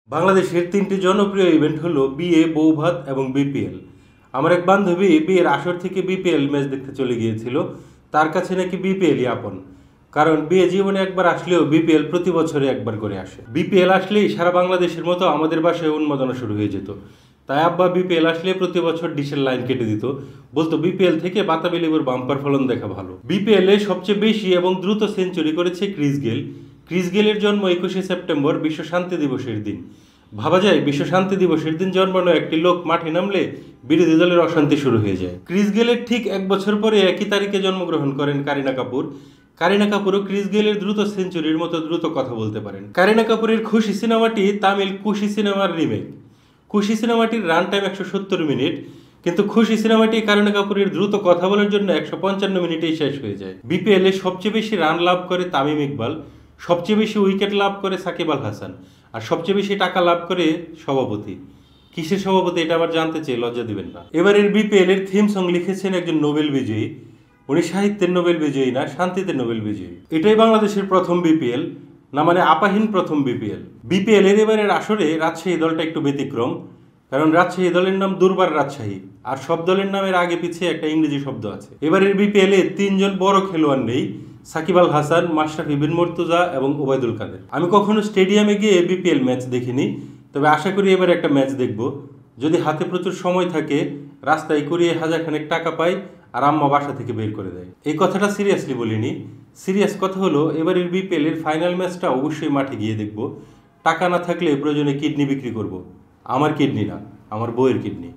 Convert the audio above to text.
বাংলাদেশের তিনটি জনপ্রিয় ইভেন্ট হলো বিয়ে, বৌভাত এবং বিপিএল। আমার এক বান্ধবী বিয়ের আসর থেকে বিপিএল ম্যাচ দেখতে চলে গিয়েছিল। তার কাছে নাকি বিপিএলই আপন, কারণ বিয়ে জীবনে একবার আসলেও বিপিএল প্রতি বছরে একবার করে আসে। বিপিএল আসলেই সারা বাংলাদেশের মতো আমাদের বাসায় উন্মাদনা শুরু হয়ে যেত। তাই আব্বা বিপিএল আসলে প্রতি বছর ডিশের লাইন কেটে দিত, বলতো বিপিএল থেকে বাতাবি লেবুর বাম্পার ফলন দেখা ভালো। বিপিএল এ সবচেয়ে বেশি এবং দ্রুত সেঞ্চুরি করেছে ক্রিস গেল। ক্রিস গেলের জন্ম 21শে সেপ্টেম্বর, বিশ্ব শান্তি দিবসের দিন। ভাবা যায় বিশ্ব শান্তি দিবসের দিন জন্মানো একটি লোক মাঠে নামলে বিরোধী দলের অশান্তি শুরু হয়ে যায়। ক্রিস গেলের ঠিক এক বছর পরে একই তারিখে জন্মগ্রহণ করেন কারিনা কাপুর। কারিনা কাপুরও ক্রিস গেলের দ্রুত সেঞ্চুরির মতো দ্রুত কথা বলতে পারেন। কারিনা কাপুরের খুশি সিনেমাটি তামিল খুশি সিনেমার রিমেক। খুশি সিনেমাটির রান টাইম 170 মিনিট, কিন্তু খুশি সিনেমাটি কারিনা কাপুরের দ্রুত কথা বলার জন্য 155 মিনিটেই শেষ হয়ে যায়। বিপিএল এ সবচেয়ে বেশি রান লাভ করে তামিম ইকবাল, সবচেয়ে বেশি উইকেট লাভ করে সাকিব আল হাসান, আর সবচেয়ে বেশি টাকা লাভ করে সভাপতি। কিসের সভাপতি এটা আবার জানতে চেয়ে লজ্জা দিবেন না। এবারের বিপিএল এর থিম সং লিখেছেন একজন নোবেল বিজয়ী। উনি সাহিত্যের নোবেল বিজয়ী না, শান্তিতে নোবেল বিজয়ী। এটাই বাংলাদেশের প্রথম বিপিএল, না মানে আপাহীন প্রথম বিপিএল। বিপিএল এর এবারের আসরে রাজশাহী দলটা একটু ব্যতিক্রম, কারণ রাজশাহী দলের নাম দুর্বার রাজশাহী, আর সব দলের নামের আগে পিছিয়ে একটা ইংরেজি শব্দ আছে। এবারের বিপিএল এ তিনজন বড় খেলোয়াড় নেই, সাকিব আল হাসান, মাশরাফি বিন মুর্তজা এবং ওবায়দুল কাদের। আমি কখনো স্টেডিয়ামে গিয়ে বিপিএল ম্যাচ দেখিনি, তবে আশা করি এবার একটা ম্যাচ দেখব। যদি হাতে প্রচুর সময় থাকে, রাস্তায় করিয়ে হাজারখানেক টাকা পাই আর আম্মা বাসা থেকে বের করে দেয়। এই কথাটা সিরিয়াসলি বলিনি। সিরিয়াস কথা হলো এবারের বিপিএল এর ফাইনাল ম্যাচটা অবশ্যই মাঠে গিয়ে দেখব। টাকা না থাকলে প্রয়োজনে কিডনি বিক্রি করব। আমার কিডনি না, আমার বউয়ের কিডনি।